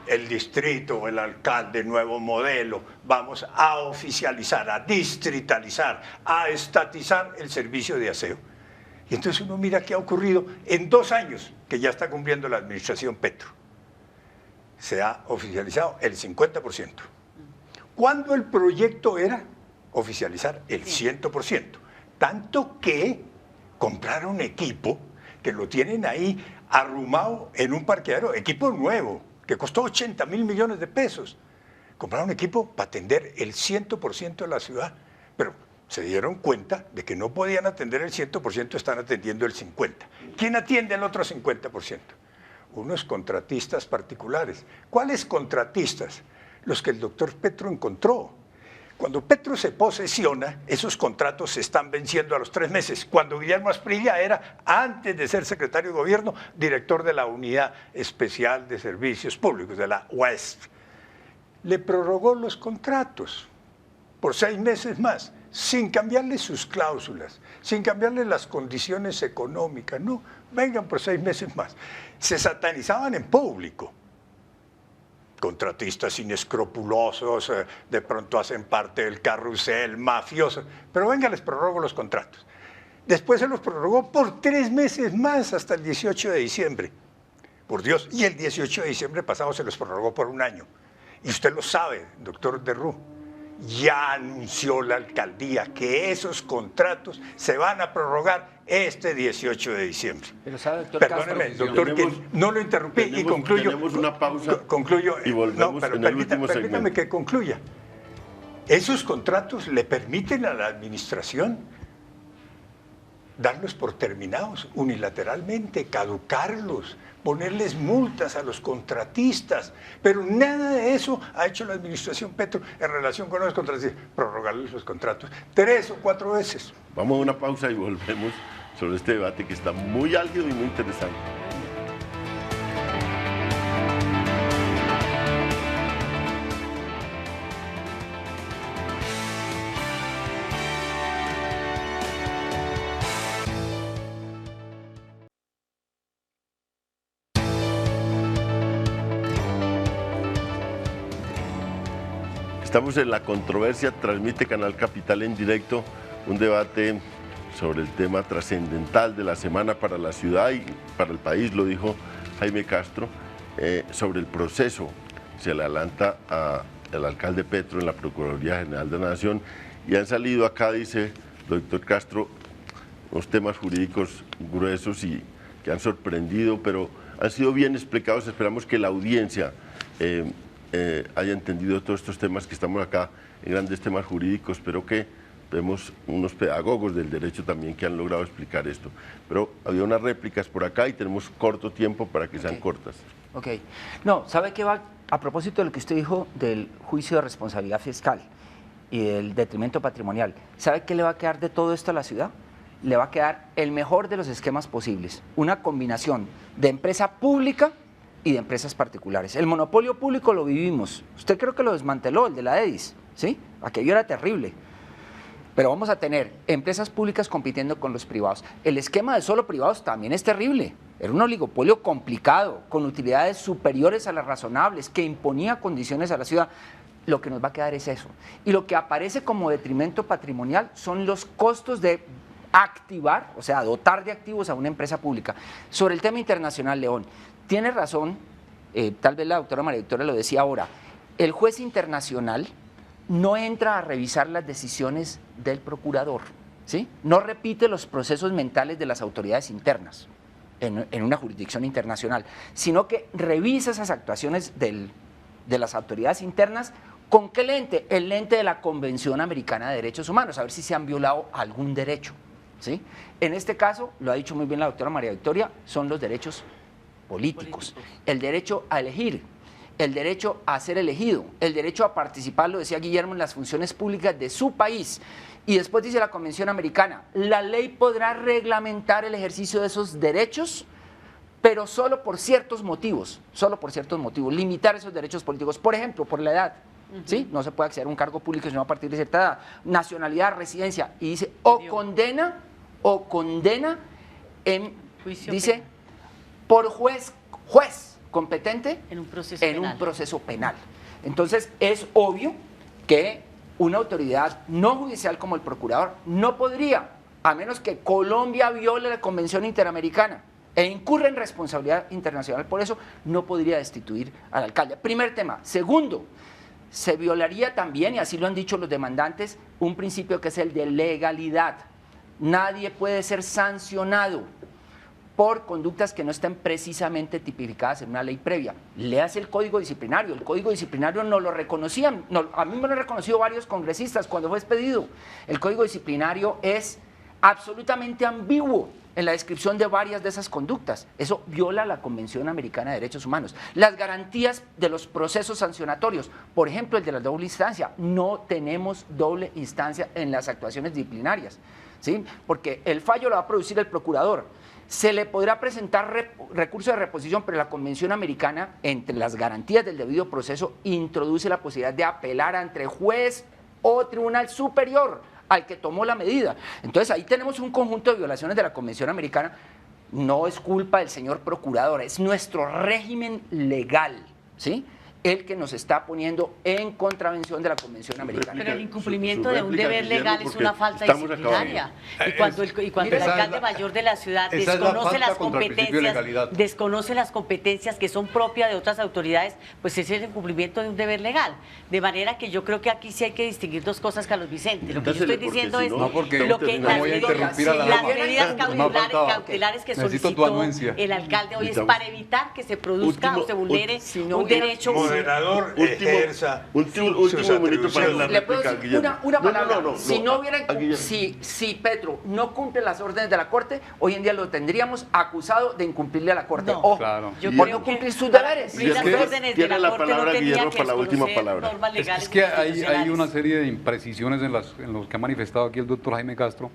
El distrito, el alcalde, nuevo modelo, vamos a oficializar, a distritalizar, a estatizar el servicio de aseo. Y entonces uno mira qué ha ocurrido en 2 años que ya está cumpliendo la administración Petro. Se ha oficializado el 50%. ¿Cuándo el proyecto era oficializar el 100%? Tanto que compraron equipo que lo tienen ahí arrumado en un parqueadero, equipo nuevo, que costó 80.000 millones de pesos. Compraron equipo para atender el 100% de la ciudad, pero se dieron cuenta de que no podían atender el 100%, están atendiendo el 50%. ¿Quién atiende el otro 50%? Unos contratistas particulares. ¿Cuáles contratistas? Los que el doctor Petro encontró. Cuando Petro se posesiona, esos contratos se están venciendo a los 3 meses. Cuando Guillermo Asprilla era, antes de ser secretario de gobierno, director de la Unidad Especial de Servicios Públicos, de la UESP. Le prorrogó los contratos por 6 meses más. sin cambiarle sus cláusulas, sin cambiarle las condiciones económicas, no, vengan por 6 meses más. Se satanizaban en público. Contratistas inescrupulosos, de pronto hacen parte del carrusel, mafiosos, pero venga, les prorrogo los contratos. Después se los prorrogó por 3 meses más, hasta el 18 de diciembre. Por Dios, y el 18 de diciembre pasado se los prorrogó por 1 año. Y usted lo sabe, doctor Derrú, ya anunció la alcaldía que esos contratos se van a prorrogar este 18 de diciembre.
Pero sabe, doctor
Perdóneme,
Castro,
doctor, que no lo interrumpí y concluyo.
Tenemos una pausa
concluyo,
y volvemos
no, pero
en el último
permítame
segmento.
que concluya. Esos contratos le permiten a la administración darlos por terminados unilateralmente, caducarlos, ponerles multas a los contratistas, pero nada de eso ha hecho la administración Petro en relación con los contratistas, prorrogarles los contratos 3 o 4 veces.
Vamos a una pausa y volvemos sobre este debate que está muy álgido y muy interesante. Estamos en La Controversia, transmite Canal Capital en directo, un debate sobre el tema trascendental de la semana para la ciudad y para el país, lo dijo Jaime Castro, sobre el proceso que se le adelanta al alcalde Petro en la Procuraduría General de la Nación, y han salido acá, dice doctor Castro, unos temas jurídicos gruesos y que han sorprendido, pero han sido bien explicados. Esperamos que la audiencia haya entendido todos estos temas, que estamos acá en grandes temas jurídicos, pero que vemos unos pedagogos del derecho también que han logrado explicar esto. Pero había unas réplicas por acá y tenemos corto tiempo para que sean cortas.
Ok. No, ¿sabe qué va? A propósito de lo que usted dijo del juicio de responsabilidad fiscal y del detrimento patrimonial, ¿sabe qué le va a quedar de todo esto a la ciudad? Le va a quedar el mejor de los esquemas posibles, una combinación de empresa pública y de empresas particulares. El monopolio público lo vivimos. Usted creo que lo desmanteló, el de la EDIS, ¿sí? Aquello era terrible. Pero vamos a tener empresas públicas compitiendo con los privados. El esquema de solo privados también es terrible. Era un oligopolio complicado, con utilidades superiores a las razonables, que imponía condiciones a la ciudad. Lo que nos va a quedar es eso. Y lo que aparece como detrimento patrimonial son los costos de activar, o sea, dotar de activos a una empresa pública. Sobre el tema internacional, León, tiene razón, tal vez la doctora María Victoria lo decía ahora, el juez internacional no entra a revisar las decisiones del procurador, ¿sí? No repite los procesos mentales de las autoridades internas en una jurisdicción internacional, sino que revisa esas actuaciones de las autoridades internas. ¿Con qué lente? El lente de la Convención Americana de Derechos Humanos, a ver si se han violado algún derecho, ¿sí? En este caso, lo ha dicho muy bien la doctora María Victoria, son los derechos políticos, el derecho a elegir, el derecho a ser elegido, el derecho a participar, lo decía Guillermo, en las funciones públicas de su país. Y después dice la Convención Americana, la ley podrá reglamentar el ejercicio de esos derechos, pero solo por ciertos motivos, limitar esos derechos políticos, por ejemplo, por la edad. ¿Sí? No se puede acceder a un cargo público sino a partir de cierta edad, nacionalidad, residencia, y dice, o condena en, dice, por juez competente
en un proceso
penal. Entonces, es obvio que una autoridad no judicial como el procurador no podría, a menos que Colombia viole la Convención Interamericana e incurra en responsabilidad internacional, por eso no podría destituir al alcalde. Primer tema. Segundo, se violaría también, y así lo han dicho los demandantes, un principio que es el de legalidad. Nadie puede ser sancionado por conductas que no estén precisamente tipificadas en una ley previa. Léase el Código Disciplinario. El Código Disciplinario no lo reconocían, a mí me lo han reconocido varios congresistas cuando fue expedido. El Código Disciplinario es absolutamente ambiguo en la descripción de varias de esas conductas. Eso viola la Convención Americana de Derechos Humanos. Las garantías de los procesos sancionatorios, por ejemplo, el de la doble instancia. No tenemos doble instancia en las actuaciones disciplinarias, ¿sí? Porque el fallo lo va a producir el procurador. Se le podrá presentar recurso de reposición, pero la Convención Americana, entre las garantías del debido proceso, introduce la posibilidad de apelar ante juez o tribunal superior al que tomó la medida. Entonces ahí tenemos un conjunto de violaciones de la Convención Americana. No es culpa del señor procurador, es nuestro régimen legal, ¿sí?, el que nos está poniendo en contravención de la Convención Americana.
Pero el incumplimiento
su
de un
réplica,
deber
Guillermo,
legal es
porque
una falta
estamos
disciplinaria. Y cuando el
esa
alcalde
es la-
mayor de la ciudad
esa es la
desconoce
falta
las
contra el principio de
competencias,
legalidad.
desconoce las competencias que son propias de otras autoridades, pues ese es el incumplimiento de un deber legal. De manera que yo creo que aquí sí hay que distinguir dos cosas, Carlos Vicente. Lo que yo
Dásele,
estoy diciendo
porque
es
si no,
No, porque
lo que
no
las
voy a
medidas,
interrumpir a la
las
dama.
medidas
Me faltaba.
cautelares que
Necesito tu
solicitó
anuencia.
el alcalde hoy es
Necesitamos-
para evitar que se produzca
Último-
o se vulnere
si no
un
hubiera-
derecho.
Moderador, ejerza
último
sus
minuto para la
atribuciones.
Le puedo
réplica,
decir
Guillermo.
una
No,
palabra.
no,
Si no
a
hubiera,
Guillermo.
si Petro no cumple las órdenes de la Corte, hoy en día lo tendríamos acusado de incumplirle a la Corte.
No,
Ojo,
claro.
yo
por
creo
no
que
cumplir sus
para
deberes.
cumplir las
Tiene
órdenes de
tiene la
Corte no
palabra,
tenía
Guillermo,
que
para la última
desconocer
palabra.
normas legales
Es que hay
constitucionales.
una serie de imprecisiones en los que ha manifestado aquí el doctor Jaime Castro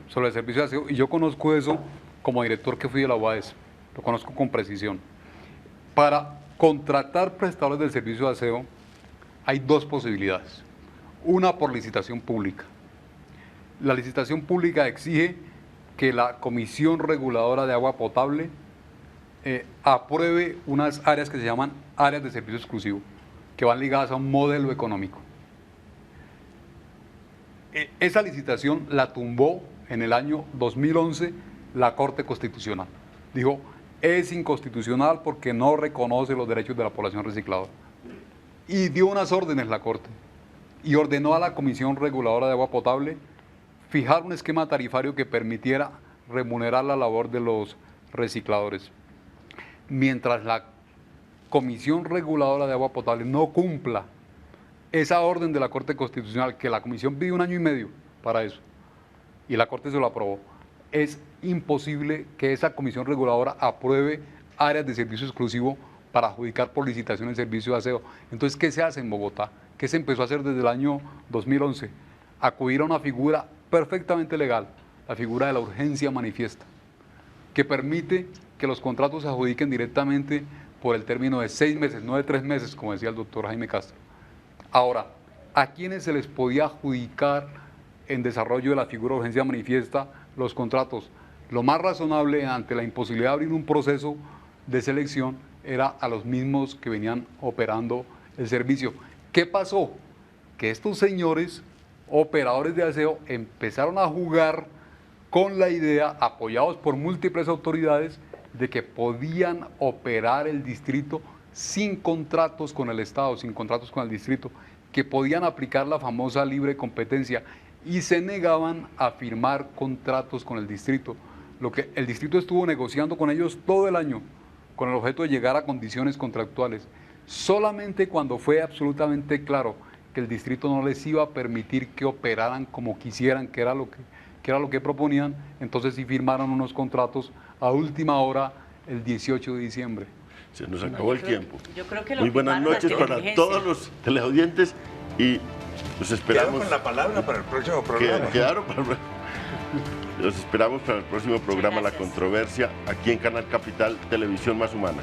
sobre el servicio de aseo, y yo conozco eso como director que fui de la UAS, lo conozco con precisión. Para contratar prestadores del servicio de aseo hay dos posibilidades. Una por licitación pública. La licitación pública exige que la Comisión Reguladora de Agua Potable apruebe unas áreas que se llaman áreas de servicio exclusivo, que van ligadas a un modelo económico. Esa licitación la tumbó en el año 2011 la Corte Constitucional. Dijo, es inconstitucional porque no reconoce los derechos de la población recicladora. Y dio unas órdenes la Corte y ordenó a la Comisión Reguladora de Agua Potable fijar un esquema tarifario que permitiera remunerar la labor de los recicladores. Mientras la Comisión Reguladora de Agua Potable no cumpla esa orden de la Corte Constitucional, que la Comisión pidió 1 año y medio para eso, y la Corte se lo aprobó, es imposible que esa Comisión Reguladora apruebe áreas de servicio exclusivo para adjudicar por licitación el servicio de aseo. Entonces, ¿qué se hace en Bogotá? ¿Qué se empezó a hacer desde el año 2011? Acudir a una figura perfectamente legal, la figura de la urgencia manifiesta, que permite que los contratos se adjudiquen directamente por el término de 6 meses, no de 3 meses, como decía el doctor Jaime Castro. Ahora, ¿a quiénes se les podía adjudicar en desarrollo de la figura de urgencia manifiesta los contratos? Lo más razonable ante la imposibilidad de abrir un proceso de selección era a los mismos que venían operando el servicio. ¿Qué pasó? Que estos señores operadores de aseo empezaron a jugar con la idea, apoyados por múltiples autoridades, de que podían operar el distrito sin contratos con el Estado, sin contratos con el distrito, que podían aplicar la famosa libre competencia y se negaban a firmar contratos con el distrito. Lo que el distrito estuvo negociando con ellos todo el año, con el objeto de llegar a condiciones contractuales. Solamente cuando fue absolutamente claro que el distrito no les iba a permitir que operaran como quisieran, que era lo que proponían, entonces sí firmaron unos contratos a última hora el 18 de diciembre.
Se nos acabó el tiempo.
Yo creo que lo
Muy buenas
firmaron
noches
ante
para
emergencia.
todos los teleaudientes y los
Quedo
esperamos.
con la palabra para el próximo
que
programa.
quedaron para los esperamos para el próximo programa La
gracias.
Controversia aquí en Canal Capital, Televisión Más Humana.